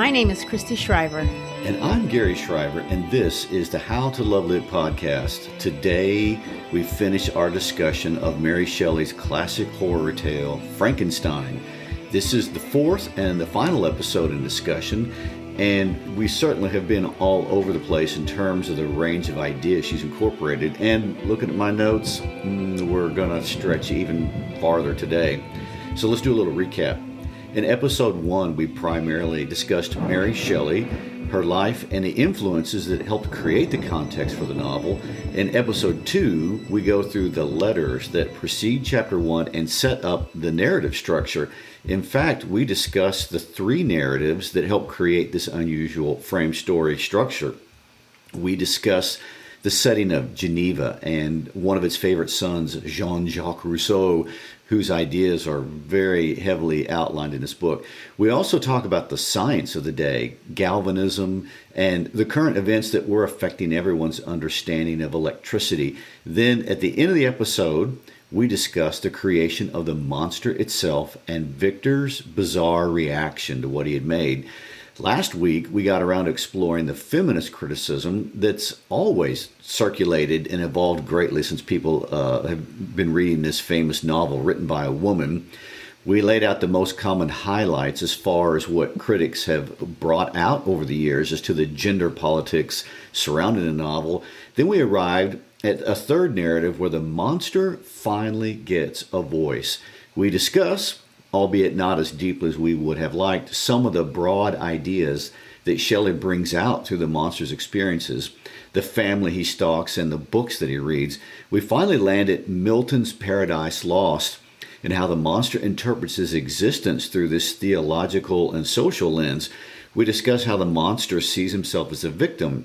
My name is Christy Shriver. And I'm Gary Shriver, and this is the How to Love Lit podcast. Today, we finish our discussion of Mary Shelley's classic horror tale, Frankenstein. This is the fourth and the final episode in discussion, and we certainly have been all over the place in terms of the range of ideas she's incorporated. And looking at my notes, we're going to stretch even farther today. So let's do a little recap. In episode 1, we primarily discussed Mary Shelley, her life, and the influences that helped create the context for the novel. In episode 2, we go through the letters that precede chapter 1 and set up the narrative structure. In fact, we discussed the 3 narratives that help create this unusual frame story structure. We discuss the setting of Geneva and one of its favorite sons, Jean-Jacques Rousseau, whose ideas are very heavily outlined in this book. We also talk about the science of the day, galvanism, and the current events that were affecting everyone's understanding of electricity. Then at the end of the episode, we discuss the creation of the monster itself and Victor's bizarre reaction to what he had made. Last week, we got around to exploring the feminist criticism that's always circulated and evolved greatly since people have been reading this famous novel written by a woman. We laid out the most common highlights as far as what critics have brought out over the years as to the gender politics surrounding the novel. Then we arrived at a third narrative where the monster finally gets a voice. We discuss, albeit not as deeply as we would have liked, some of the broad ideas that Shelley brings out through the monster's experiences, the family he stalks, and the books that he reads. We finally land at Milton's Paradise Lost and how the monster interprets his existence through this theological and social lens. We discuss how the monster sees himself as a victim,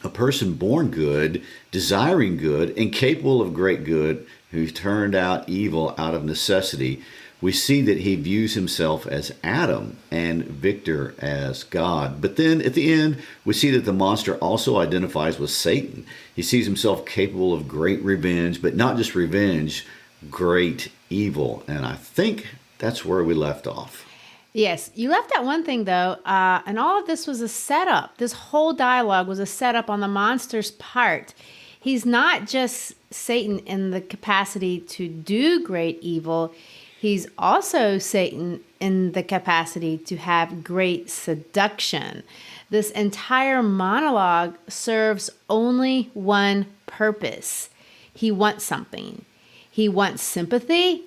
a person born good, desiring good, and capable of great good, who turned out evil out of necessity. We see that he views himself as Adam and Victor as God. But then at the end, we see that the monster also identifies with Satan. He sees himself capable of great revenge, but not just revenge, great evil. And I think that's where we left off. Yes, you left out one thing, though, and all of this was a setup. This whole dialogue was a setup on the monster's part. He's not just Satan in the capacity to do great evil. He's also Satan in the capacity to have great seduction. This entire monologue serves only one purpose. He wants something. He wants sympathy,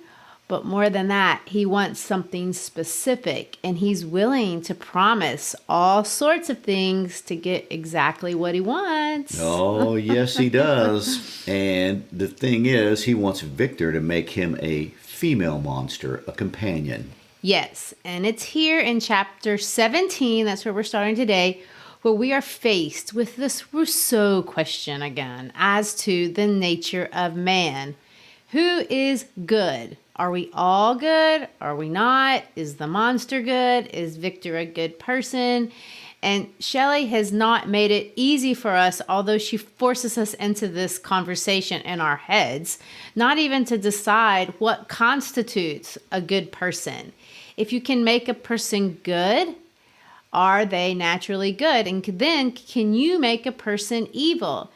but more than that, he wants something specific, and he's willing to promise all sorts of things to get exactly what he wants. Oh, yes, he does. And the thing is, he wants Victor to make him a female monster, a companion. Yes, and it's here in chapter 17, that's where we're starting today, where we are faced with this Rousseau question again as to the nature of man. Who is good? Are we all good? Are we not? Is the monster good? Is Victor a good person? And Shelley has not made it easy for us, although she forces us into this conversation in our heads, not even to decide what constitutes a good person. If you can make a person good, are they naturally good? And then can you make a person evil?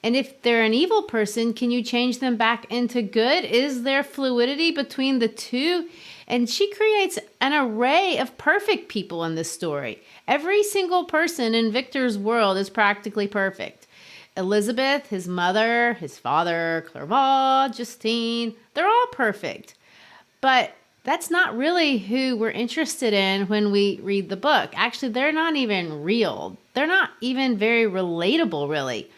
And if they're an evil person, can you change them back into good? Is there fluidity between the two? And she creates an array of perfect people in this story. Every single person in Victor's world is practically perfect. Elizabeth, his mother, his father, Clerval, Justine, they're all perfect. But that's not really who we're interested in when we read the book. Actually, they're not even real. They're not even very relatable, really.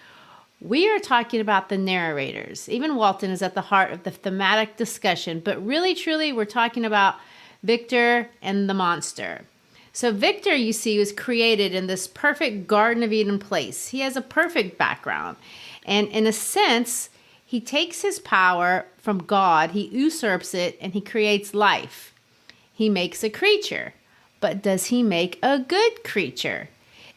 We are talking about the narrators. Even Walton is at the heart of the thematic discussion, but really, truly, we're talking about Victor and the monster. So Victor, you see, was created in this perfect Garden of Eden place. He has a perfect background. And in a sense, he takes his power from God, he usurps it, and he creates life. He makes a creature. But does he make a good creature?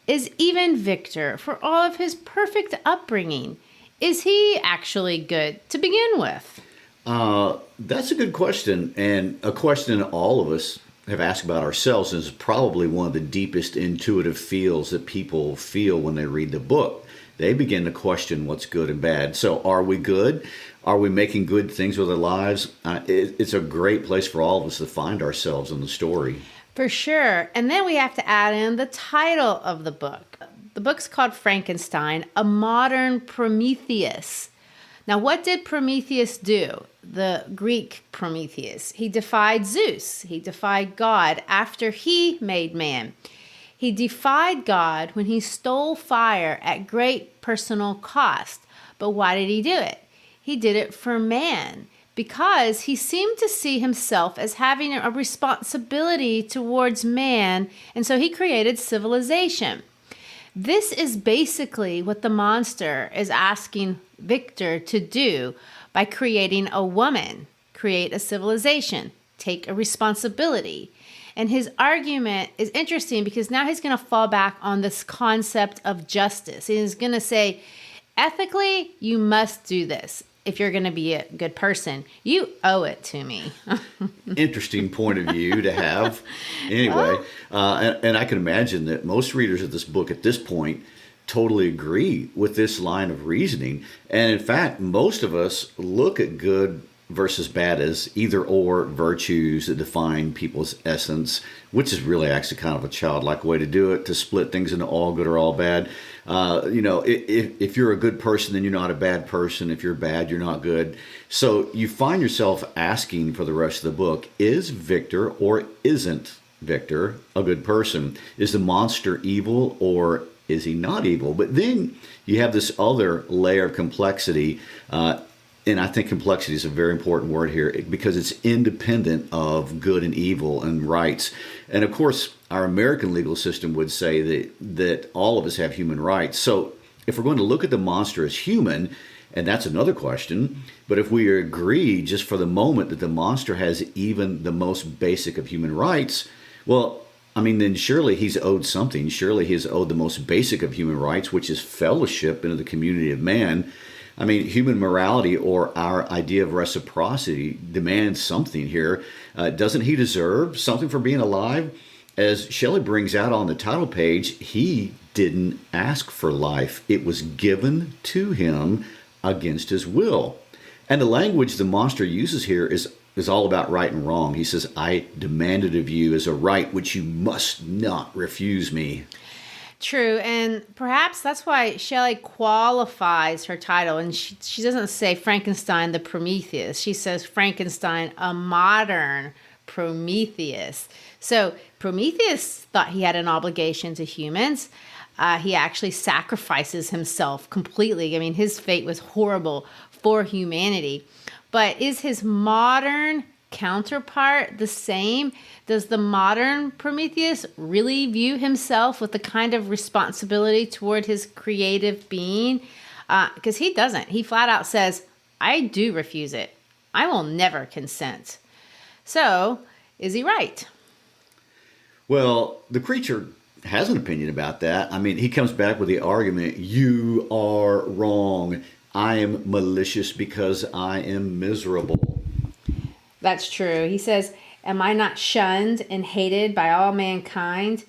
Is even Victor, for all of his perfect upbringing, is he actually good to begin with? That's a good question, and a question all of us have asked about ourselves, and is probably one of the deepest intuitive feels that people feel when they read the book. They begin to question what's good and bad. So are we good? Are we making good things with our lives? It's a great place for all of us to find ourselves in the story. For sure. And then we have to add in the title of the book. The book's called Frankenstein, A Modern Prometheus. Now, what did Prometheus do? The Greek Prometheus. He defied Zeus. He defied God after he made man. He defied God when he stole fire at great personal cost. But why did he do it? He did it for man, because he seemed to see himself as having a responsibility towards man, and so he created civilization. This is basically what the monster is asking Victor to do by creating a woman, create a civilization, take a responsibility. And his argument is interesting because now he's going to fall back on this concept of justice. He's going to say, ethically, you must do this. If you're going to be a good person, you owe it to me. Interesting point of view to have. Anyway, and I can imagine that most readers of this book at this point totally agree with this line of reasoning. And in fact, most of us look at good versus bad as either or virtues that define people's essence, which is really actually kind of a childlike way to do it, to split things into all good or all bad. If you're a good person, then you're not a bad person. If you're bad, you're not good. So you find yourself asking for the rest of the book, is Victor or isn't Victor a good person? Is the monster evil or is he not evil? But then you have this other layer of complexity, and I think complexity is a very important word here because it's independent of good and evil and rights. And of course, our American legal system would say that all of us have human rights. So if we're going to look at the monster as human, and that's another question, but if we agree just for the moment that the monster has even the most basic of human rights, well, I mean, then surely he's owed something. Surely he's owed the most basic of human rights, which is fellowship into the community of man. I mean, human morality or our idea of reciprocity demands something here. Doesn't he deserve something for being alive? As Shelley brings out on the title page, he didn't ask for life. It was given to him against his will. And the language the monster uses here is all about right and wrong. He says, I demanded of you as a right which you must not refuse me. True, and perhaps that's why Shelley qualifies her title, and she doesn't say Frankenstein the Prometheus. She says Frankenstein, a modern Prometheus. So Prometheus thought he had an obligation to humans. He actually sacrifices himself completely. I mean, his fate was horrible for humanity. But is his modern counterpart the same? Does the modern Prometheus really view himself with the kind of responsibility toward his creative being? Because he doesn't. He flat out says, I do refuse it. I will never consent. So, is he right? Well, the creature has an opinion about that. I mean, he comes back with the argument, you are wrong. I am malicious because I am miserable. That's true. He says, am I not shunned and hated by all mankind?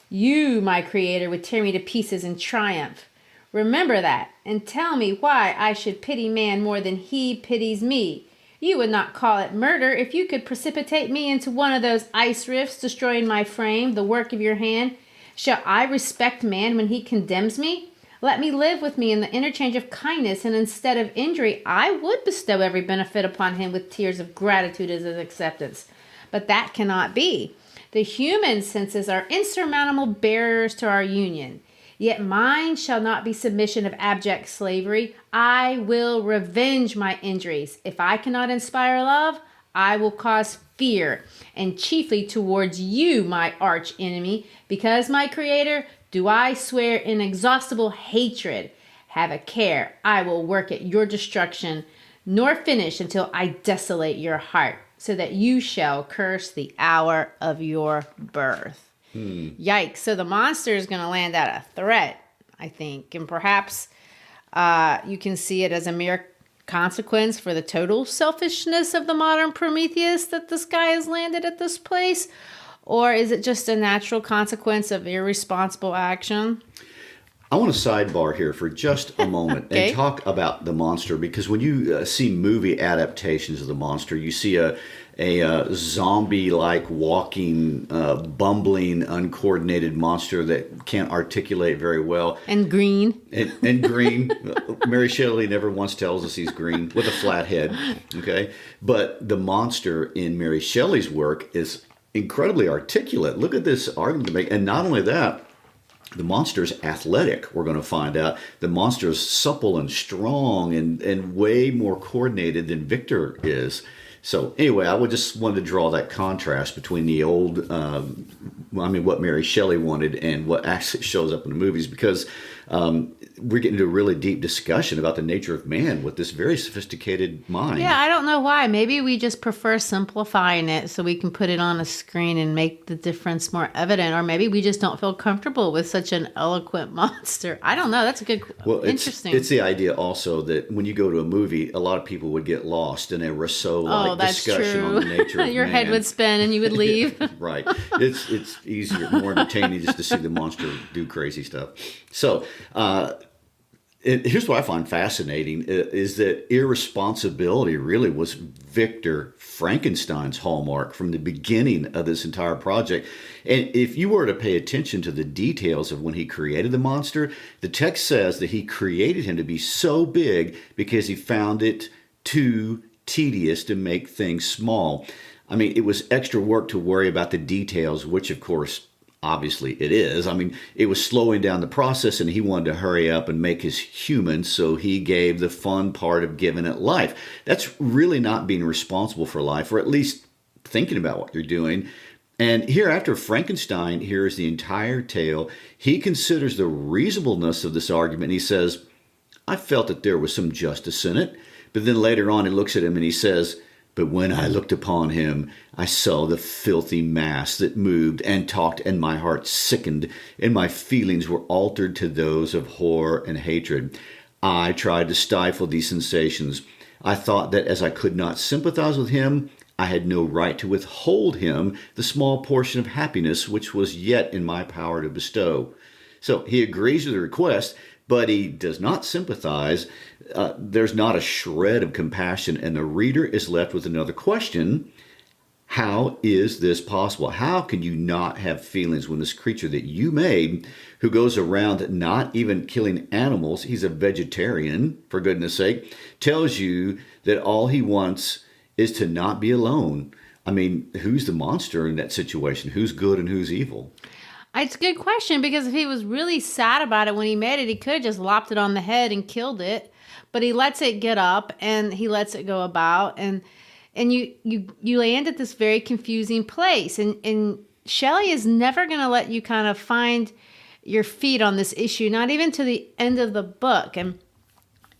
You, my creator, would tear me to pieces in triumph. Remember that, and tell me why I should pity man more than he pities me. You would not call it murder if you could precipitate me into one of those ice rifts, destroying my frame, the work of your hand. Shall I respect man when he condemns me? Let me live with me in the interchange of kindness, and instead of injury, I would bestow every benefit upon him with tears of gratitude as his acceptance. But that cannot be. The human senses are insurmountable barriers to our union. Yet mine shall not be submission of abject slavery. I will revenge my injuries. If I cannot inspire love, I will cause fear, and chiefly towards you, my arch enemy, because, my creator, do I swear inexhaustible hatred. Have a care, I will work at your destruction, nor finish until I desolate your heart, so that you shall curse the hour of your birth. Yikes. So the monster is going to land at a threat, I think. And perhaps you can see it as a mere consequence for the total selfishness of the modern Prometheus that this guy has landed at this place? Or is it just a natural consequence of irresponsible action? I want to sidebar here for just a moment Okay. and talk about the monster, because when you see movie adaptations of the monster, you see a zombie-like walking, bumbling, uncoordinated monster that can't articulate very well. And green. And green. Mary Shelley never once tells us he's green, with a flat head. Okay? But the monster in Mary Shelley's work is incredibly articulate. Look at this argument to make. And not only that, the monster's athletic, we're going to find out. The monster's supple and strong and way more coordinated than Victor is. So anyway, I would just wanted to draw that contrast between the old, what Mary Shelley wanted and what actually shows up in the movies, because we're getting into a really deep discussion about the nature of man with this very sophisticated mind. Yeah, I don't know why. Maybe we just prefer simplifying it so we can put it on a screen and make the difference more evident. Or maybe we just don't feel comfortable with such an eloquent monster. I don't know. That's a good, interesting. It's the idea also that when you go to a movie, a lot of people would get lost in a Rousseau-like discussion on the nature of Your man. head would spin and you would leave. Right. It's easier, more entertaining just to see the monster do crazy stuff. So, here's what I find fascinating is that irresponsibility really was Victor Frankenstein's hallmark from the beginning of this entire project. And if you were to pay attention to the details of when he created the monster, the text says that he created him to be so big because he found it too tedious to make things small. I mean, it was extra work to worry about the details, which of course obviously it is. I mean, it was slowing down the process, and he wanted to hurry up and make us human, so he gave the fun part of giving it life. That's really not being responsible for life, or at least thinking about what you're doing. And here, after Frankenstein hears the entire tale, he considers the reasonableness of this argument, and he says, I felt that there was some justice in it. But then later on, he looks at him and he says, but when I looked upon him, I saw the filthy mass that moved and talked, and my heart sickened, and my feelings were altered to those of horror and hatred. I tried to stifle these sensations. I thought that as I could not sympathize with him, I had no right to withhold him the small portion of happiness which was yet in my power to bestow. So he agrees to the request, but he does not sympathize. There's not a shred of compassion, and the reader is left with another question. How is this possible? How can you not have feelings when this creature that you made, who goes around not even killing animals, he's a vegetarian, for goodness sake, tells you that all he wants is to not be alone? I mean, who's the monster in that situation? Who's good and who's evil? It's a good question, because if he was really sad about it when he made it, he could have just lopped it on the head and killed it. But he lets it get up and he lets it go about, and you land at this very confusing place. And Shelley is never going to let you kind of find your feet on this issue, not even to the end of the book. And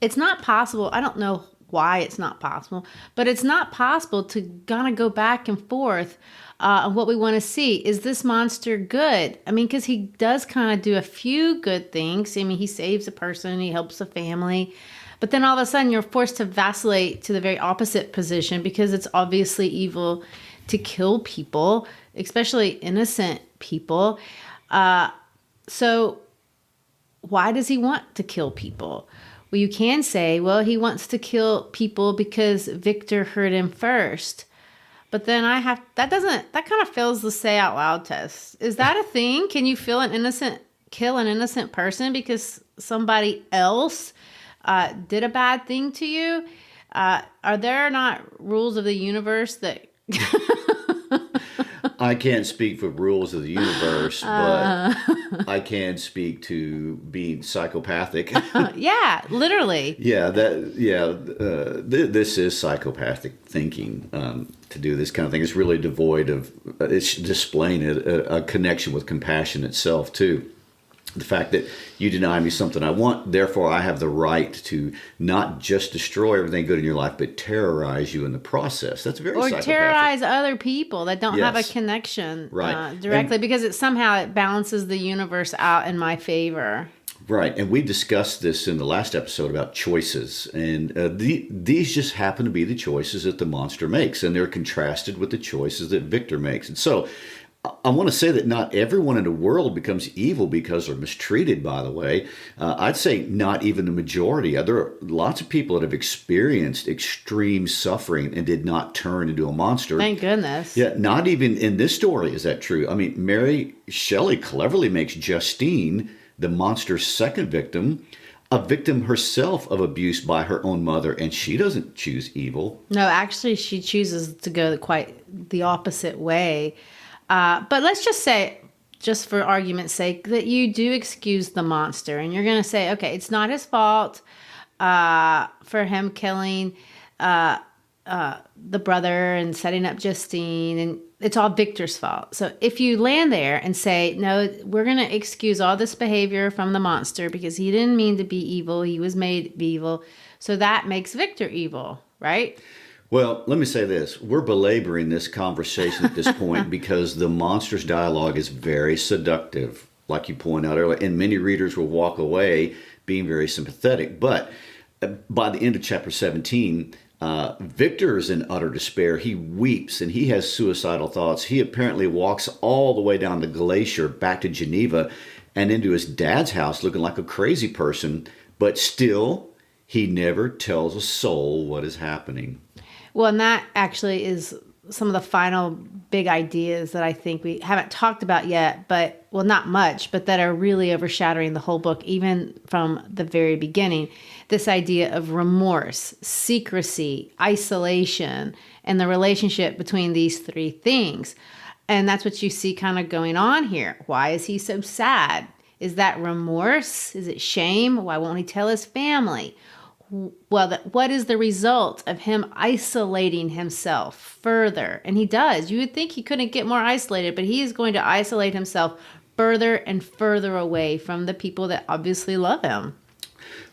it's not possible. I don't know why it's not possible, but it's not possible to kind of go back and forth on what we want to see. Is this monster good? I mean, because he does kind of do a few good things. I mean, he saves a person, he helps a family. But then all of a sudden you're forced to vacillate to the very opposite position, because it's obviously evil to kill people, especially innocent people. So why does he want to kill people? Well, you can say, well, he wants to kill people because Victor hurt him first. But then that kind of fails the say out loud test. Is that a thing? Can you kill an innocent person because somebody else did a bad thing to you? Are there not rules of the universe that... I can't speak for rules of the universe, but I can speak to being psychopathic. Yeah, literally. This is psychopathic thinking. To do this kind of thing, it's really devoid of. It's displaying a connection with compassion itself too. The fact that you deny me something I want, therefore I have the right to not just destroy everything good in your life, but terrorize you in the process. That's very psychopathic. Or terrorize other people that don't have a connection directly, because it balances the universe out in my favor. Right, and we discussed this in the last episode about choices, and these just happen to be the choices that the monster makes, and they're contrasted with the choices that Victor makes. And so I want to say that not everyone in the world becomes evil because they're mistreated, by the way. I'd say not even the majority. There are lots of people that have experienced extreme suffering and did not turn into a monster. Thank goodness. Yeah, not even in this story is that true. I mean, Mary Shelley cleverly makes Justine, the monster's second victim, a victim herself of abuse by her own mother, and she doesn't choose evil. No, actually, she chooses to go quite the opposite way. But let's just say, just for argument's sake, that you do excuse the monster, and you're going to say, okay, it's not his fault for him killing the brother and setting up Justine, and it's all Victor's fault. So if you land there and say, no, we're going to excuse all this behavior from the monster because he didn't mean to be evil, he was made to be evil, so that makes Victor evil, right? Well, let me say this. We're belaboring this conversation at this point because the monster's dialogue is very seductive, like you point out earlier, and many readers will walk away being very sympathetic. But by the end of chapter 17, Victor is in utter despair. He weeps and he has suicidal thoughts. He apparently walks all the way down the glacier back to Geneva and into his dad's house looking like a crazy person, but still he never tells a soul what is happening. Well, and that actually is some of the final big ideas that I think we haven't talked about yet, but, well, not much, but that are really overshadowing the whole book, even from the very beginning. This idea of remorse, secrecy, isolation, and the relationship between these three things. And that's what you see kind of going on here. Why is he so sad? Is that remorse? Is it shame? Why won't he tell his family? Well, what is the result of him isolating himself further? And he does. You would think he couldn't get more isolated, but he is going to isolate himself further and further away from the people that obviously love him.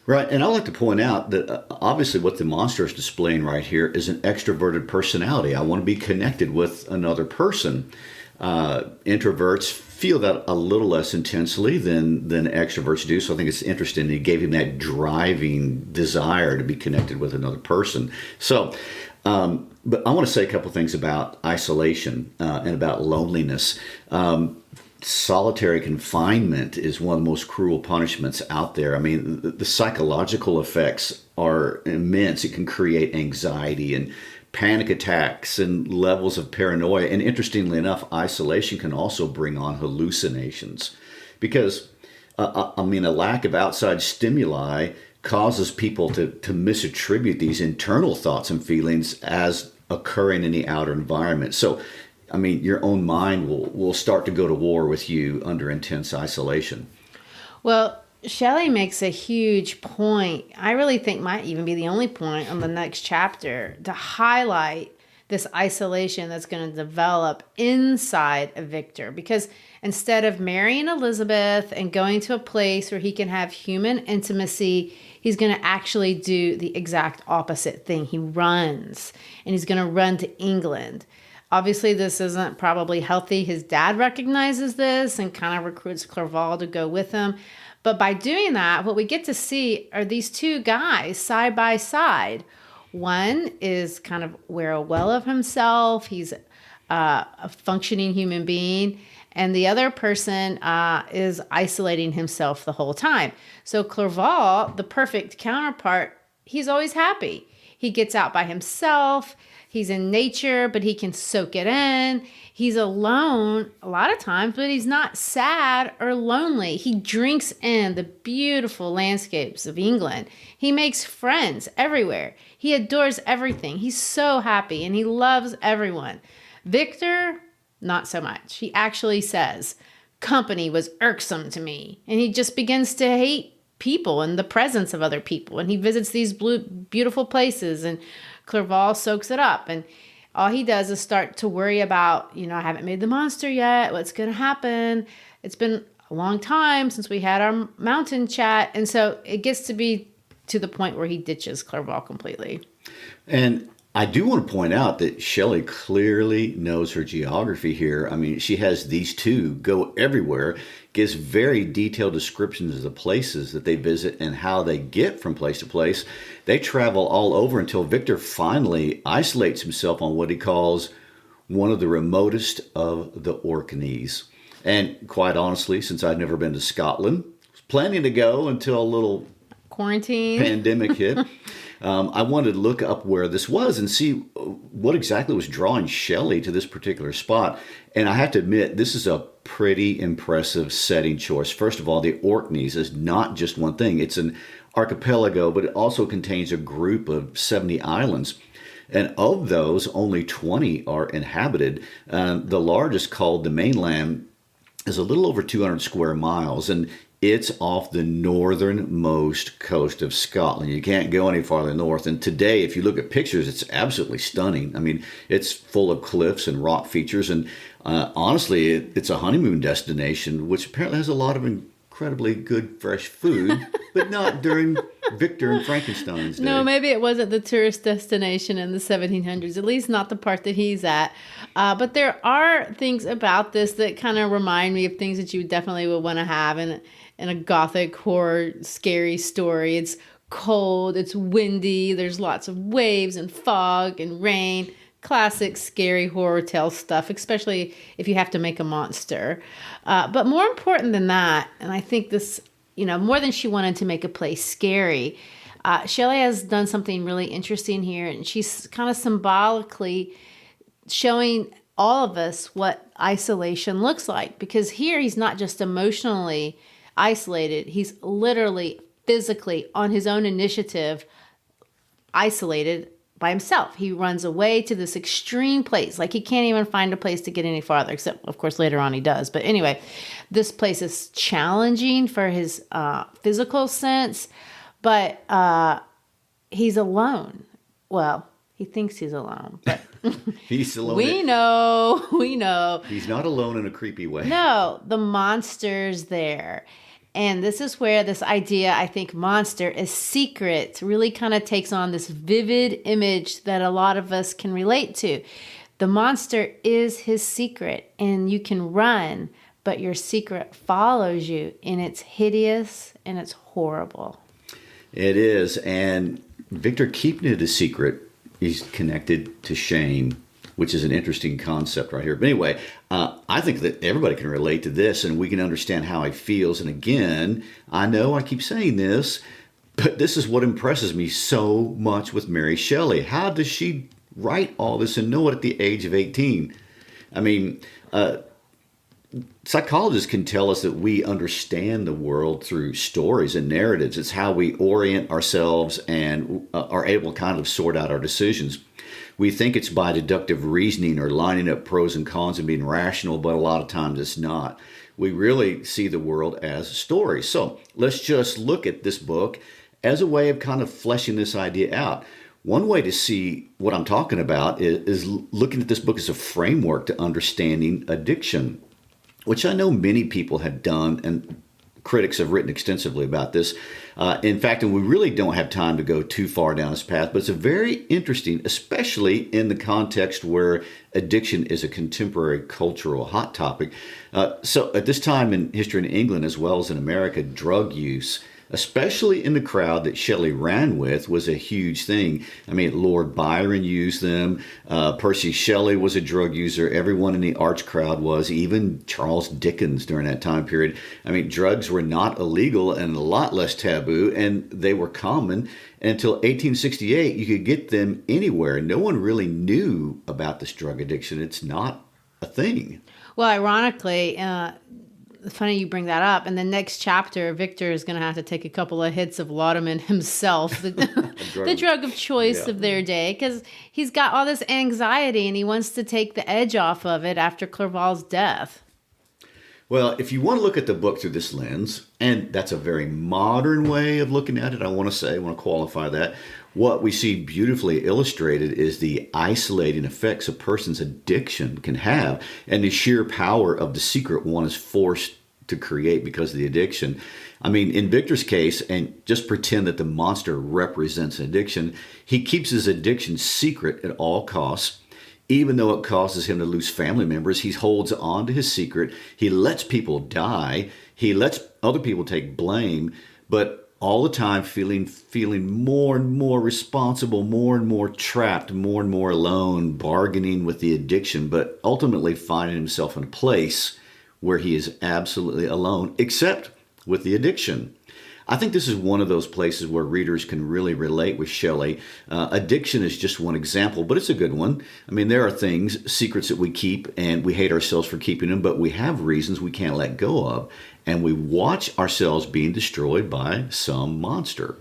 Right, and I'd like to point out that obviously what the monster is displaying right here is an extroverted personality. I want to be connected with another person. Introverts feel that a little less intensely than extroverts do, so I think it's interesting. He gave him that driving desire to be connected with another person. So, but I want to say a couple things about isolation and about loneliness. Solitary confinement is one of the most cruel punishments out there. I mean, the psychological effects are immense. It can create anxiety and panic attacks and levels of paranoia. And interestingly enough, isolation can also bring on hallucinations because, a lack of outside stimuli causes people to misattribute these internal thoughts and feelings as occurring in the outer environment. So, your own mind will start to go to war with you under intense isolation. Well, Shelley makes a huge point. I really think might even be the only point on the next chapter to highlight this isolation that's going to develop inside of Victor. Because instead of marrying Elizabeth and going to a place where he can have human intimacy, he's going to actually do the exact opposite thing. He runs, and he's going to run to England. Obviously, this isn't probably healthy. His dad recognizes this and kind of recruits Clerval to go with him. But by doing that, what we get to see are these two guys side by side. One is kind of aware well of himself. He's a functioning human being. And the other person is isolating himself the whole time. So Clerval, the perfect counterpart, he's always happy. He gets out by himself. He's in nature, but he can soak it in. He's alone a lot of times, but he's not sad or lonely. He drinks in the beautiful landscapes of England. He makes friends everywhere. He adores everything. He's so happy and he loves everyone. Victor, not so much. He actually says, company was irksome to me. And he just begins to hate people and the presence of other people. And he visits these beautiful places, and Clerval soaks it up. And all he does is start to worry about, I haven't made the monster yet. What's going to happen? It's been a long time since we had our mountain chat. And so it gets to be to the point where he ditches Clerval completely. And I do want to point out that Shelley clearly knows her geography here. I mean, she has these two go everywhere, gives very detailed descriptions of the places that they visit and how they get from place to place. They travel all over until Victor finally isolates himself on what he calls one of the remotest of the Orkneys. And quite honestly, since I'd never been to Scotland, I was planning to go until a little Quarantine pandemic hit. I wanted to look up where this was and see what exactly was drawing Shelley to this particular spot. And I have to admit, this is a pretty impressive setting choice. First of all, the Orkneys is not just one thing. It's an archipelago, but it also contains a group of 70 islands. And of those, only 20 are inhabited. The largest, called the mainland, is a little over 200 square miles. And it's off the northernmost coast of Scotland. You can't go any farther north. And today, if you look at pictures, it's absolutely stunning. I mean, it's full of cliffs and rock features. And honestly, it's a honeymoon destination, which apparently has a lot of incredibly good fresh food, but not during Victor and Frankenstein's day. No, maybe it wasn't the tourist destination in the 1700s, at least not the part that he's at. But there are things about this that kind of remind me of things that you definitely would want to have in a gothic horror scary story. It's cold, it's windy, there's lots of waves and fog and rain. Classic scary horror tale stuff, especially if you have to make a monster. But more important than that, and I think this, more than she wanted to make a place scary, Shelley has done something really interesting here, and she's kind of symbolically showing all of us what isolation looks like. Because here he's not just emotionally isolated, he's literally, physically, on his own initiative, isolated by himself. He runs away to this extreme place. Like, he can't even find a place to get any farther, except, of course, later on he does. But anyway, this place is challenging for his physical sense, but he's alone. Well, he thinks he's alone, but he's alone. We know. He's not alone in a creepy way. No, the monster's there. And this is where this idea, I think, monster is secret, really kind of takes on this vivid image that a lot of us can relate to. The monster is his secret, and you can run, but your secret follows you, and it's hideous and it's horrible. It is. And Victor, keeping it a secret, is connected to shame, which is an interesting concept right here. But anyway, I think that everybody can relate to this, and we can understand how he feels. And again, I know I keep saying this, but this is what impresses me so much with Mary Shelley. How does she write all this and know it at the age of 18? I mean, psychologists can tell us that we understand the world through stories and narratives. It's how we orient ourselves and are able to kind of sort out our decisions. We think it's by deductive reasoning or lining up pros and cons and being rational, but a lot of times it's not. We really see the world as a story. So let's just look at this book as a way of kind of fleshing this idea out. One way to see what I'm talking about is looking at this book as a framework to understanding addiction, which I know many people have done, and critics have written extensively about this. In fact, and we really don't have time to go too far down this path, but it's a very interesting, especially in the context where addiction is a contemporary cultural hot topic. So at this time in history in England, as well as in America, drug use, especially in the crowd that Shelley ran with, was a huge thing. I mean, Lord Byron used them. Percy Shelley was a drug user. Everyone in the arch crowd was, even Charles Dickens during that time period. I mean, drugs were not illegal and a lot less taboo, and they were common. And until 1868, you could get them anywhere. No one really knew about this drug addiction. It's not a thing. Well, ironically, it's funny you bring that up. In the next chapter, Victor is going to have to take a couple of hits of laudanum himself, the drug of choice of their day, because he's got all this anxiety and he wants to take the edge off of it after Clerval's death. Well, if you want to look at the book through this lens, and that's a very modern way of looking at it, I want to qualify that. What we see beautifully illustrated is the isolating effects a person's addiction can have, and the sheer power of the secret one is forced to create because of the addiction. I mean, in Victor's case, and just pretend that the monster represents addiction, he keeps his addiction secret at all costs. Even though it causes him to lose family members, he holds on to his secret. He lets people die. He lets other people take blame, but all the time feeling more and more responsible, more and more trapped, more and more alone, bargaining with the addiction, but ultimately finding himself in a place where he is absolutely alone, except with the addiction. I think this is one of those places where readers can really relate with Shelley. Addiction is just one example, but it's a good one. I mean, there are things, secrets that we keep, and we hate ourselves for keeping them, but we have reasons we can't let go of, and we watch ourselves being destroyed by some monster.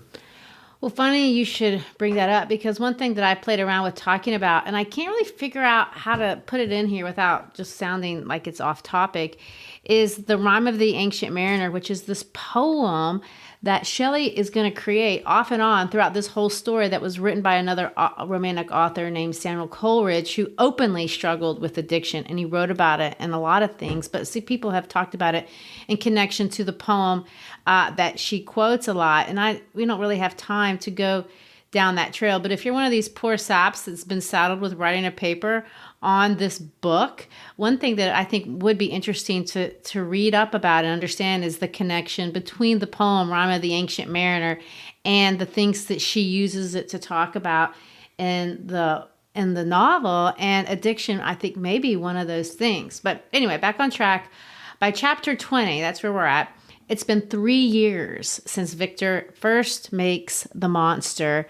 Well, funny you should bring that up, because one thing that I played around with talking about, and I can't really figure out how to put it in here without just sounding like it's off topic, is the Rime of the Ancient Mariner, which is this poem that Shelley is going to create off and on throughout this whole story that was written by another romantic author named Samuel Coleridge, who openly struggled with addiction, and he wrote about it in a lot of things. But see, people have talked about it in connection to the poem that she quotes a lot, and we don't really have time to go down that trail. But if you're one of these poor saps that's been saddled with writing a paper on this book, one thing that I think would be interesting to read up about and understand is the connection between the poem Rime of the Ancient Mariner and the things that she uses it to talk about in the novel. And addiction, I think, may be one of those things. But anyway, back on track. By chapter 20, that's where we're at. It's been 3 years since Victor first makes the monster,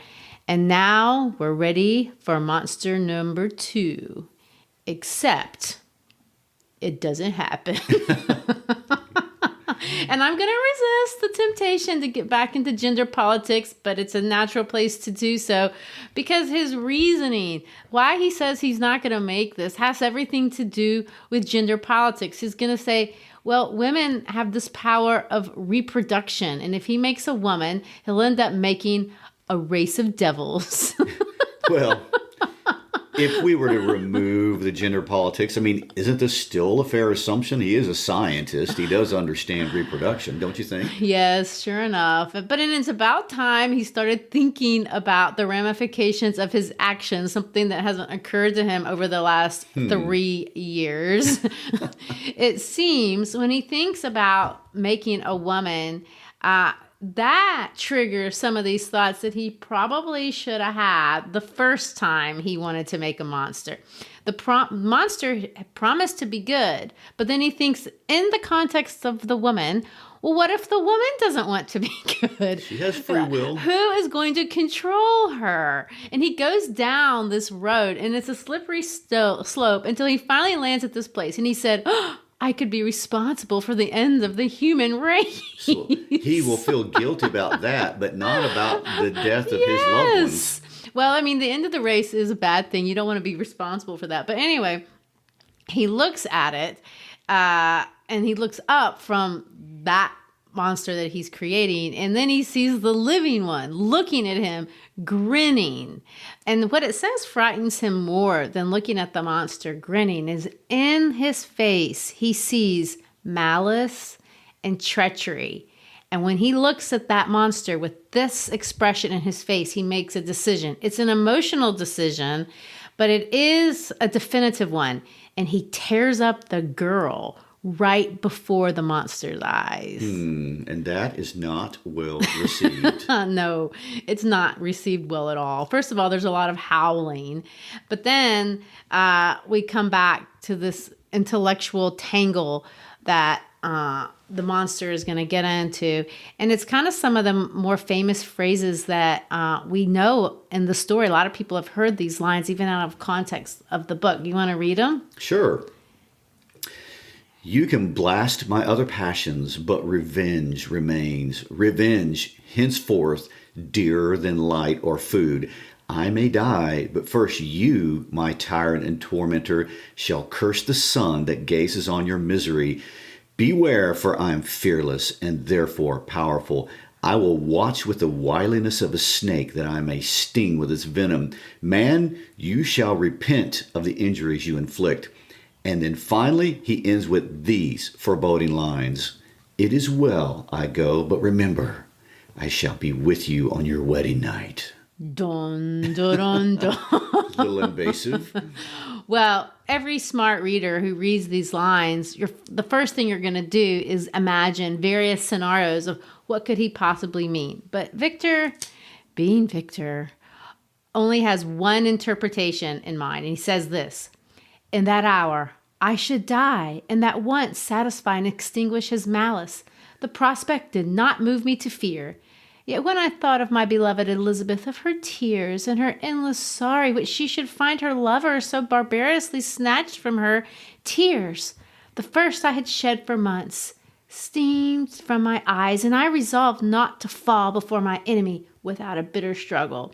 and now we're ready for monster number 2. Except it doesn't happen. And I'm going to resist the temptation to get back into gender politics, but it's a natural place to do so, because his reasoning, why he says he's not going to make this, has everything to do with gender politics. He's going to say, well, women have this power of reproduction, and if he makes a woman, he'll end up making a race of devils. Well, if we were to remove the gender politics, I mean, isn't this still a fair assumption? He is a scientist. He does understand reproduction, don't you think? Yes, sure enough. But it's about time he started thinking about the ramifications of his actions, something that hasn't occurred to him over the last 3 years. It seems when he thinks about making a woman, that triggers some of these thoughts that he probably should have had the first time he wanted to make a monster. The monster promised to be good, but then he thinks in the context of the woman, well, what if the woman doesn't want to be good? She has free will. Who is going to her? And he goes down this road, and it's a slippery slope until he finally lands at this place. And he said, I could be responsible for the ends of the human race. So he will feel guilty about that, but not about the death of his loved ones. Well, I mean, the end of the race is a bad thing. You don't want to be responsible for that. But anyway, he looks at it, and he looks up from that monster that he's creating, and then he sees the living one looking at him, grinning. And what it says frightens him more than looking at the monster grinning is in his face he sees malice and treachery. And when he looks at that monster with this expression in his face, he makes a decision. It's an emotional decision, but it is a definitive one. And he tears up the girl right before the monster's eyes. And that is not well received. No, it's not received well at all. First of all, there's a lot of howling. But then we come back to this intellectual tangle that the monster is going to get into. And it's kind of some of the more famous phrases that we know in the story. A lot of people have heard these lines, even out of context of the book. You want to read them? Sure. You can blast my other passions, but revenge remains. Revenge, henceforth, dearer than light or food. I may die, but first you, my tyrant and tormentor, shall curse the sun that gazes on your misery. Beware, for I am fearless and therefore powerful. I will watch with the wiliness of a snake that I may sting with its venom. Man, you shall repent of the injuries you inflict. And then finally, he ends with these foreboding lines. It is well I go, but remember, I shall be with you on your wedding night. Dun, dun, dun, dun. A little invasive. Well, every smart reader who reads these lines, the first thing you're going to do is imagine various scenarios of what could he possibly mean. But Victor, being Victor, only has one interpretation in mind. And he says this: in that hour, I should die, and that once satisfy and extinguish his malice. The prospect did not move me to fear. Yet when I thought of my beloved Elizabeth, of her tears, and her endless sorrow which she should find her lover so barbarously snatched from her, tears, the first I had shed for months, steamed from my eyes, and I resolved not to fall before my enemy without a bitter struggle.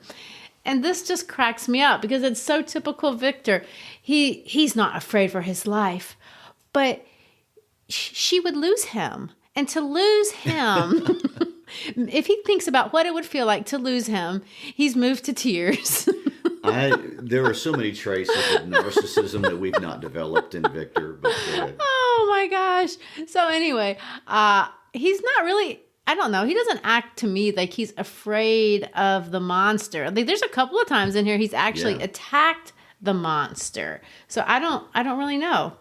And this just cracks me up because it's so typical Victor. He's not afraid for his life, but she would lose him. And to lose him, if he thinks about what it would feel like to lose him, he's moved to tears. There are so many traces of narcissism that we've not developed in Victor. But oh my gosh. So anyway, he's not really, I don't know. He doesn't act to me like he's afraid of the monster. Like, there's a couple of times in here he's actually attacked the monster. So I don't really know.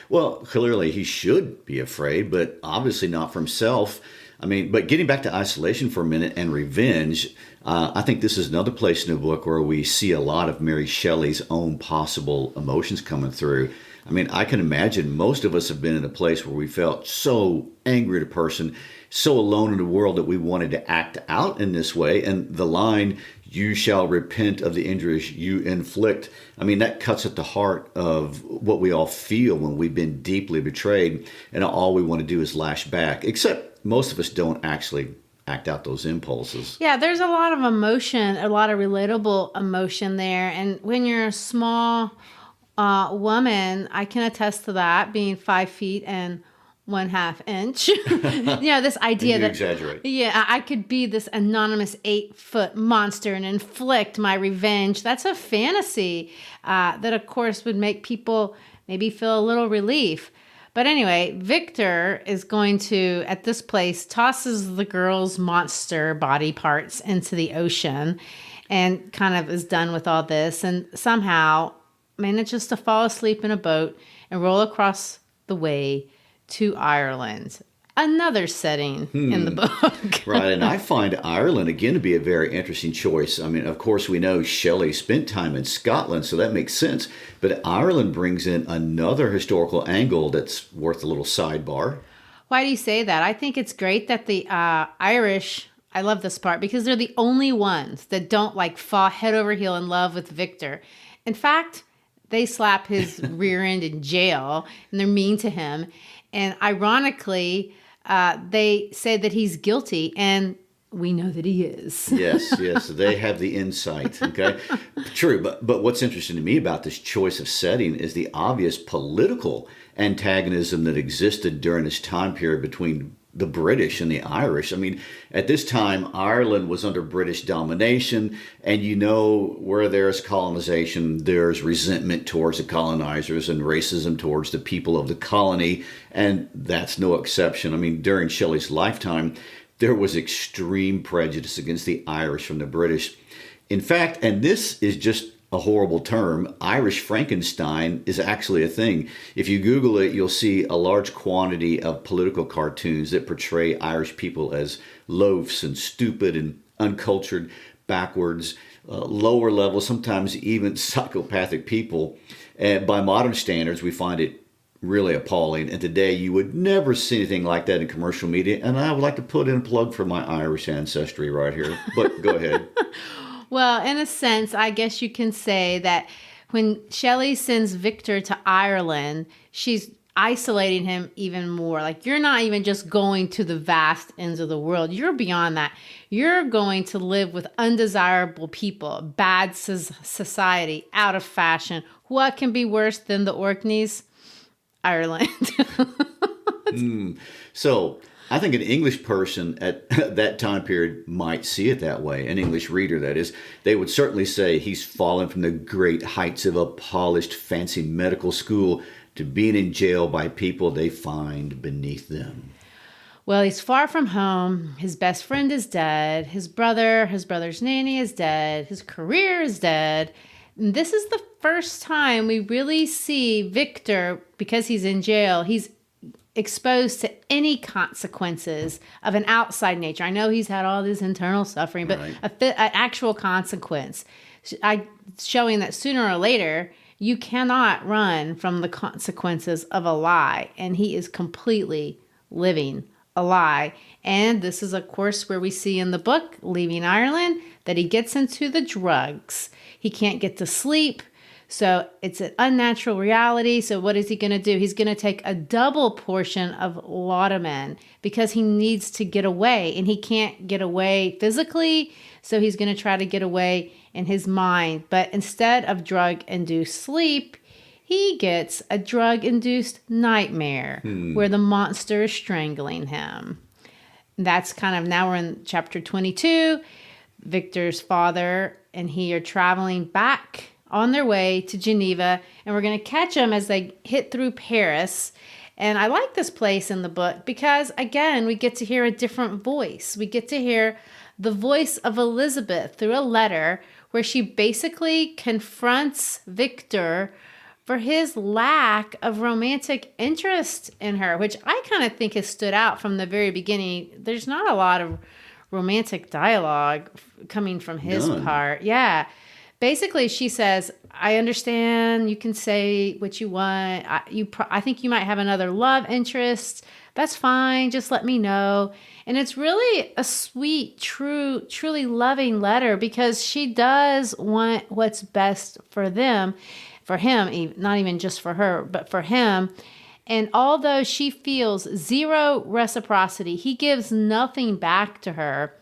Well, clearly he should be afraid, but obviously not for himself. I mean, but getting back to isolation for a minute and revenge, I think this is another place in the book where we see a lot of Mary Shelley's own possible emotions coming through. I mean, I can imagine most of us have been in a place where we felt so angry at a person, so alone in the world that we wanted to act out in this way. And the line, "You shall repent of the injuries you inflict," I mean, that cuts at the heart of what we all feel when we've been deeply betrayed, and all we want to do is lash back, except most of us don't actually act out those impulses. Yeah, there's a lot of emotion, a lot of relatable emotion there. And when you're a small woman, I can attest to that, being 5 feet and 1/2 inch. This idea that exaggerate. Yeah, I could be this anonymous 8-foot monster and inflict my revenge. That's a fantasy that, of course, would make people maybe feel a little relief. But anyway, Victor is going to, at this place, tosses the girl's monster body parts into the ocean and kind of is done with all this, and somehow manages to fall asleep in a boat and roll across the way to Ireland. Another setting in the book. Right, and I find Ireland, again, to be a very interesting choice. I mean, of course, we know Shelley spent time in Scotland, so that makes sense. But Ireland brings in another historical angle that's worth a little sidebar. Why do you say that? I think it's great that the Irish, I love this part, because they're the only ones that don't fall head over heel in love with Victor. In fact, they slap his rear end in jail, and they're mean to him. And ironically, they say that he's guilty, and we know that he is. Yes, they have the insight. Okay, true. But what's interesting to me about this choice of setting is the obvious political antagonism that existed during this time period between the British and the Irish. I mean, at this time, Ireland was under British domination, and where there's colonization, there's resentment towards the colonizers and racism towards the people of the colony, and that's no exception. I mean, during Shelley's lifetime, there was extreme prejudice against the Irish from the British. In fact, and this is just a horrible term, Irish Frankenstein is actually a thing. If you Google it, you'll see a large quantity of political cartoons that portray Irish people as loafs and stupid and uncultured, backwards, lower level, sometimes even psychopathic people. And by modern standards, we find it really appalling. And today, you would never see anything like that in commercial media. And I would like to put in a plug for my Irish ancestry right here. But go ahead. Well, in a sense, I guess you can say that when Shelley sends Victor to Ireland, she's isolating him even more. You're not even just going to the vast ends of the world. You're beyond that. You're going to live with undesirable people, bad society, out of fashion. What can be worse than the Orkneys? Ireland. So I think an English person at that time period might see it that way, an English reader, that is. They would certainly say he's fallen from the great heights of a polished, fancy medical school to being in jail by people they find beneath them. Well, he's far from home. His best friend is dead. His brother's nanny is dead. His career is dead. And this is the first time we really see Victor, because he's in jail, he's exposed to any consequences of an outside nature. I know he's had all this internal suffering, but Right. an actual consequence, showing that sooner or later, you cannot run from the consequences of a lie. And he is completely living a lie. And this is, of course, where we see in the book, Leaving Ireland, that he gets into the drugs. He can't get to sleep. So it's an unnatural reality. So what is he going to do? He's going to take a double portion of laudanum because he needs to get away, and he can't get away physically. So he's going to try to get away in his mind. But instead of drug-induced sleep, he gets a drug-induced nightmare where the monster is strangling him. That's kind of, now we're in chapter 22. Victor's father and he are traveling back on their way to Geneva, and we're going to catch them as they hit through Paris. And I like this place in the book because, again, we get to hear a different voice. We get to hear the voice of Elizabeth through a letter where she basically confronts Victor for his lack of romantic interest in her, which I kind of think has stood out from the very beginning. There's not a lot of romantic dialogue coming from his part. Yeah. Basically, she says, I understand you can say what you want. I think you might have another love interest. That's fine. Just let me know. And it's really a sweet, truly loving letter because she does want what's best for them, for him, not even just for her, but for him. And although she feels zero reciprocity, he gives nothing back to her,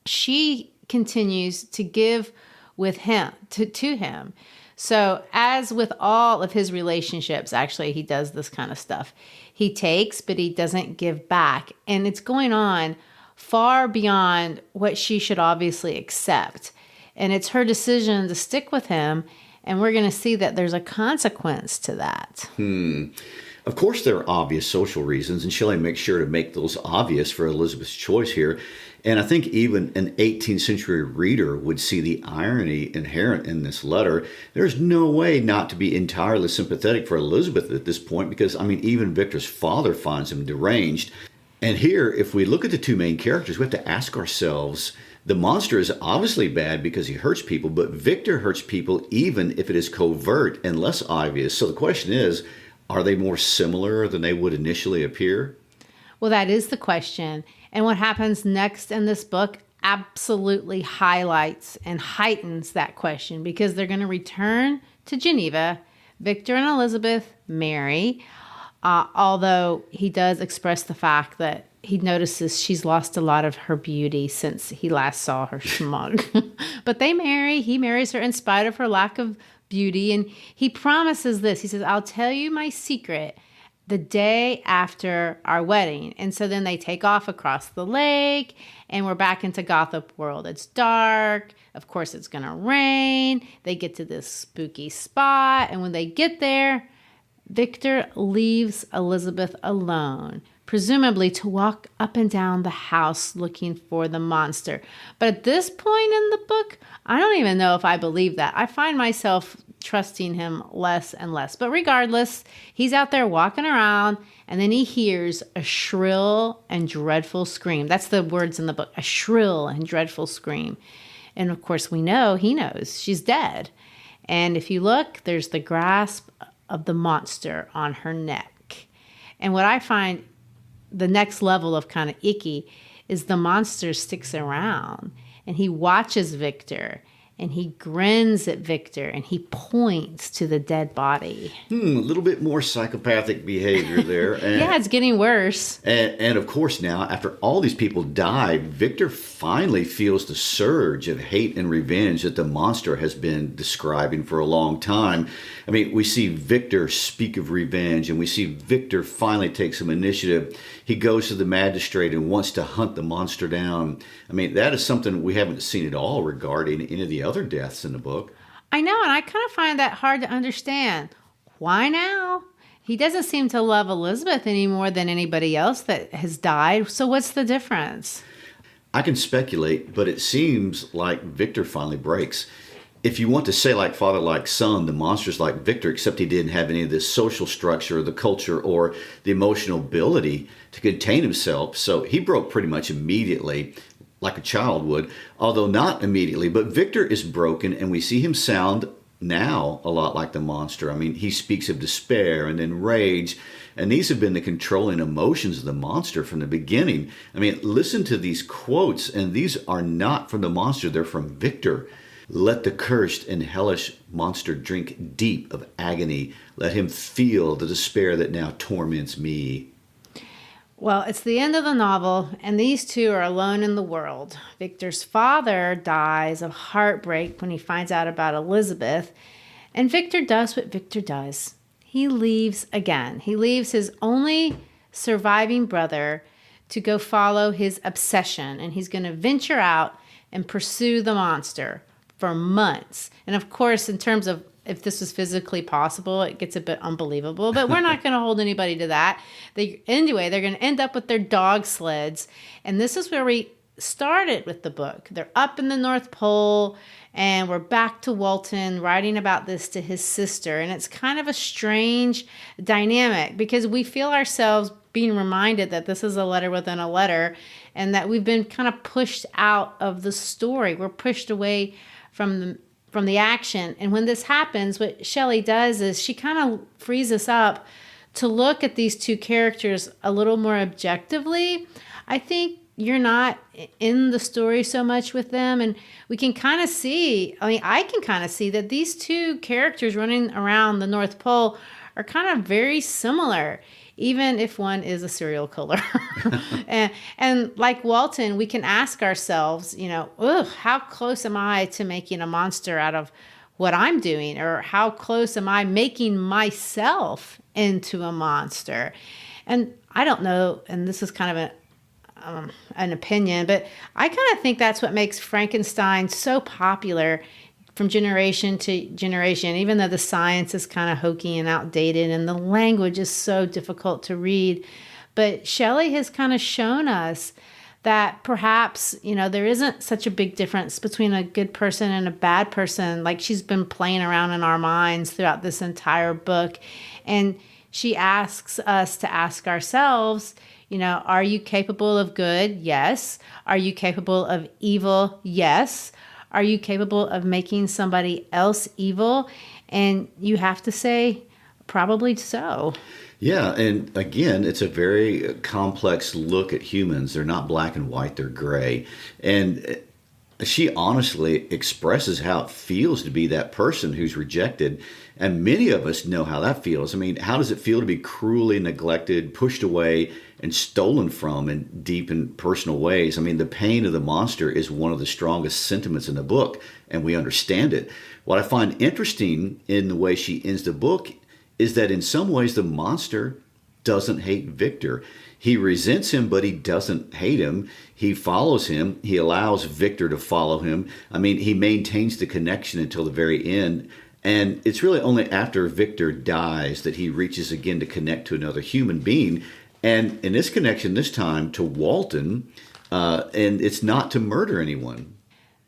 she continues to give with him, to him. So as with all of his relationships, actually, he does this kind of stuff. He takes, but he doesn't give back. And it's going on far beyond what she should obviously accept. And it's her decision to stick with him. And we're going to see that there's a consequence to that. Of course, there are obvious social reasons, and Shelley makes sure to make those obvious for Elizabeth's choice here. And I think even an 18th century reader would see the irony inherent in this letter. There's no way not to be entirely sympathetic for Elizabeth at this point because, even Victor's father finds him deranged. And here, if we look at the two main characters, we have to ask ourselves, the monster is obviously bad because he hurts people, but Victor hurts people even if it is covert and less obvious. So the question is, are they more similar than they would initially appear? Well, that is the question. And what happens next in this book absolutely highlights and heightens that question because they're going to return to Geneva. Victor and Elizabeth marry, although he does express the fact that he notices she's lost a lot of her beauty since he last saw her smug. But they marry. He marries her in spite of her lack of beauty. And he promises this. He says, I'll tell you my secret the day after our wedding. And so then they take off across the lake and we're back into Gotham world. It's dark. Of course, it's going to rain. They get to this spooky spot. And when they get there, Victor leaves Elizabeth alone, presumably to walk up and down the house looking for the monster. But at this point in the book, I don't even know if I believe that. I find myself trusting him less and less. But regardless, he's out there walking around, and then he hears a shrill and dreadful scream. That's the words in the book, a shrill and dreadful scream. And of course, we know, he knows, she's dead. And if you look, there's the grasp of the monster on her neck. And what I find the next level of kind of icky is the monster sticks around and he watches Victor and he grins at Victor and he points to the dead body. A little bit more psychopathic behavior there. And, yeah, it's getting worse. And of course now, after all these people die, Victor finally feels the surge of hate and revenge that the monster has been describing for a long time. We see Victor speak of revenge, and we see Victor finally take some initiative. He goes to the magistrate and wants to hunt the monster down. That is something we haven't seen at all regarding any of the other deaths in the book. I know, and I kind of find that hard to understand. Why now? He doesn't seem to love Elizabeth any more than anybody else that has died. So what's the difference? I can speculate, but it seems like Victor finally breaks. If you want to say like father, like son, the monster's like Victor, except he didn't have any of this social structure, the culture, or the emotional ability to contain himself. So he broke pretty much immediately, like a child would, although not immediately. But Victor is broken, and we see him sound now a lot like the monster. I mean, he speaks of despair and then rage, and these have been the controlling emotions of the monster from the beginning. I mean, listen to these quotes, and these are not from the monster, they're from Victor. Let the cursed and hellish monster drink deep of agony. Let him feel the despair that now torments me. Well, it's the end of the novel, and these two are alone in the world. Victor's father dies of heartbreak when he finds out about Elizabeth, and Victor does what Victor does. He leaves again. He leaves his only surviving brother to go follow his obsession, and he's going to venture out and pursue the monster for months. And of course, in terms of if this was physically possible, it gets a bit unbelievable, but we're not going to hold anybody to that. Anyway, they're going to end up with their dog sleds. And this is where we started with the book. They're up in the North Pole, and we're back to Walton writing about this to his sister. And it's kind of a strange dynamic because we feel ourselves being reminded that this is a letter within a letter and that we've been kind of pushed out of the story. We're pushed away from the action. And when this happens, what Shelley does is she kind of frees us up to look at these two characters a little more objectively. I think you're not in the story so much with them, and we can kind of see, I can kind of see that these two characters running around the North Pole are kind of very similar, even if one is a serial killer. and like Walton, we can ask ourselves, how close am I to making a monster out of what I'm doing? Or how close am I making myself into a monster? And I don't know, and this is kind of an opinion, but I kind of think that's what makes Frankenstein so popular from generation to generation, even though the science is kind of hokey and outdated and the language is so difficult to read. But Shelley has kind of shown us that perhaps, there isn't such a big difference between a good person and a bad person. Like she's been playing around in our minds throughout this entire book. And she asks us to ask ourselves, are you capable of good? Yes. Are you capable of evil? Yes. Are you capable of making somebody else evil? And you have to say, probably so. Yeah, and again, it's a very complex look at humans. They're not black and white, they're gray. And she honestly expresses how it feels to be that person who's rejected. And many of us know how that feels. I mean, how does it feel to be cruelly neglected, pushed away, and stolen from in deep and personal ways? I mean, the pain of the monster is one of the strongest sentiments in the book, and we understand it. What I find interesting in the way she ends the book is that in some ways the monster doesn't hate Victor. He resents him, but he doesn't hate him. He follows him. He allows Victor to follow him. I mean, he maintains the connection until the very end. And it's really only after Victor dies that he reaches again to connect to another human being. And in this connection, this time to Walton, and it's not to murder anyone.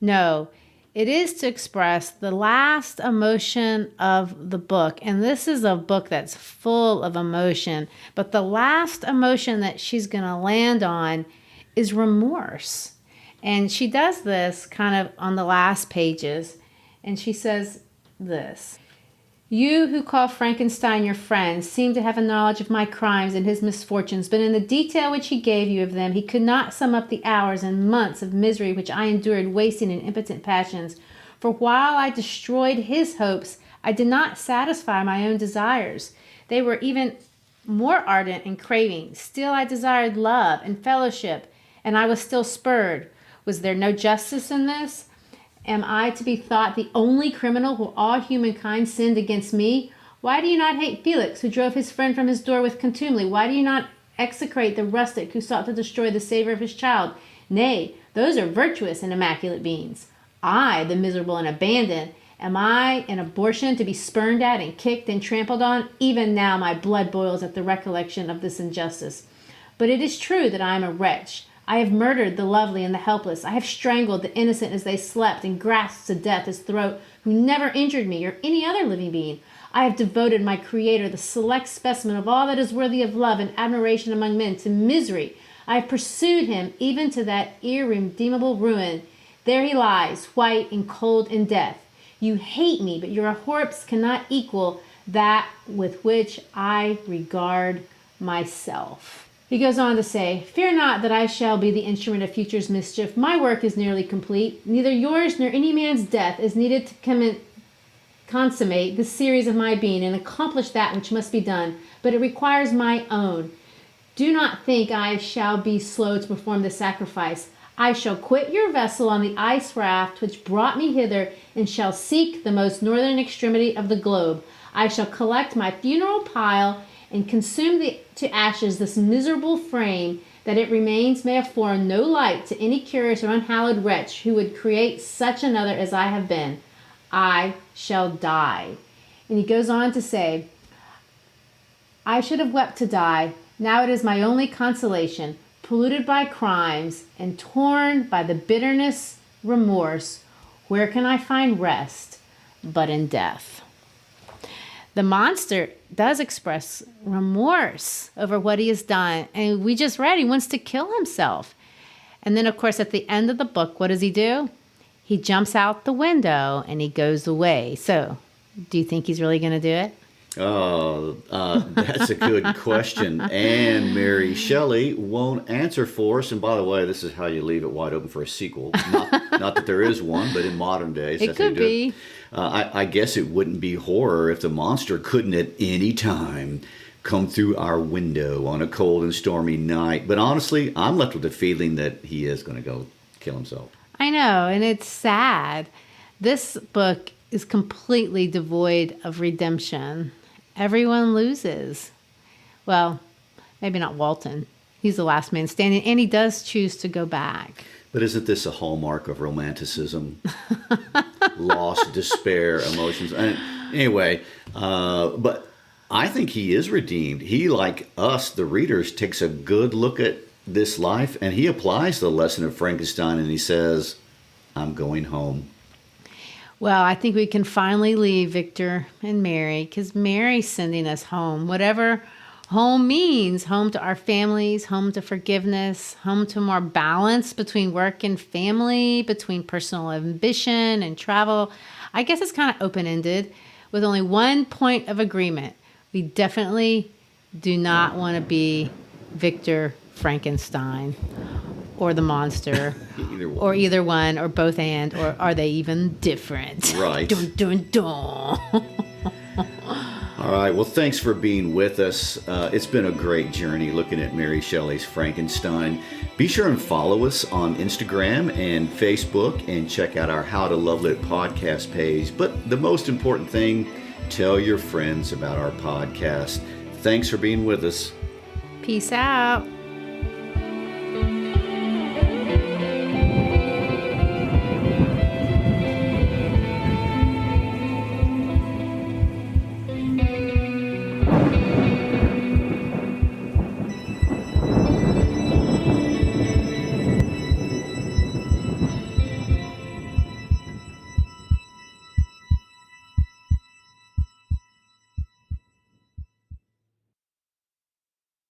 No, it is to express the last emotion of the book. And this is a book that's full of emotion. But the last emotion that she's going to land on is remorse. And she does this kind of on the last pages. And she says this: "You who call Frankenstein your friend seem to have a knowledge of my crimes and his misfortunes, but in the detail which he gave you of them, he could not sum up the hours and months of misery which I endured wasting in impotent passions. For while I destroyed his hopes, I did not satisfy my own desires. They were even more ardent and craving. Still I desired love and fellowship, and I was still spurred. Was there no justice in this? Am I to be thought the only criminal who all humankind sinned against me? Why do you not hate Felix, who drove his friend from his door with contumely? Why do you not execrate the rustic who sought to destroy the savor of his child? Nay, those are virtuous and immaculate beings. I, the miserable and abandoned, Am I an abortion to be spurned at and kicked and trampled on? Even now my blood boils at the recollection of this injustice. But it is true that I am a wretch. I have murdered the lovely and the helpless. I have strangled the innocent as they slept and grasped to death's throat who never injured me or any other living being. I have devoted my Creator, the select specimen of all that is worthy of love and admiration among men, to misery. I have pursued him even to that irredeemable ruin. There he lies, white and cold in death. You hate me, but your abhorrence cannot equal that with which I regard myself. He goes on to say, fear not that I shall be the instrument of future's mischief. My work is nearly complete. Neither yours nor any man's death is needed to consummate the series of my being and accomplish that which must be done, but it requires my own. Do not think I shall be slow to perform the sacrifice. I shall quit your vessel on the ice raft which brought me hither, and shall seek the most northern extremity of the globe. I shall collect my funeral pile and consume to ashes this miserable frame, that it remains may afford no light to any curious or unhallowed wretch who would create such another as I have been. I shall die. And he goes on to say, I should have wept to die. Now it is my only consolation. Polluted by crimes and torn by the bitterness, remorse, where can I find rest but in death? The monster does express remorse over what he has done. And we just read he wants to kill himself. And then, of course, at the end of the book, what does he do? He jumps out the window and he goes away. So do you think he's really going to do it? Oh, that's a good question. And Mary Shelley won't answer for us. And by the way, this is how you leave it wide open for a sequel. Not that there is one, but in modern days. It could be. I guess it wouldn't be horror if the monster couldn't at any time come through our window on a cold and stormy night. But honestly, I'm left with the feeling that he is going to go kill himself. I know, and it's sad. This book is completely devoid of redemption. Everyone loses. Well, maybe not Walton. He's the last man standing, and he does choose to go back. But isn't this a hallmark of romanticism? Loss, despair, emotions. Anyway, but I think he is redeemed. He, like us, the readers, takes a good look at this life, and he applies the lesson of Frankenstein, and he says, I'm going home. Well, I think we can finally leave Victor and Mary, because Mary's sending us home. Whatever home means, home to our families, home to forgiveness, home to more balance between work and family, between personal ambition and travel. I guess it's kind of open-ended with only one point of agreement. We definitely do not want to be Victor Frankenstein or the monster, or either one, or both and, or are they even different? Right. Dun, dun, dun. All right. Well, thanks for being with us. It's been a great journey looking at Mary Shelley's Frankenstein. Be sure and follow us on Instagram and Facebook, and check out our How to Love Lit podcast page. But the most important thing, tell your friends about our podcast. Thanks for being with us. Peace out.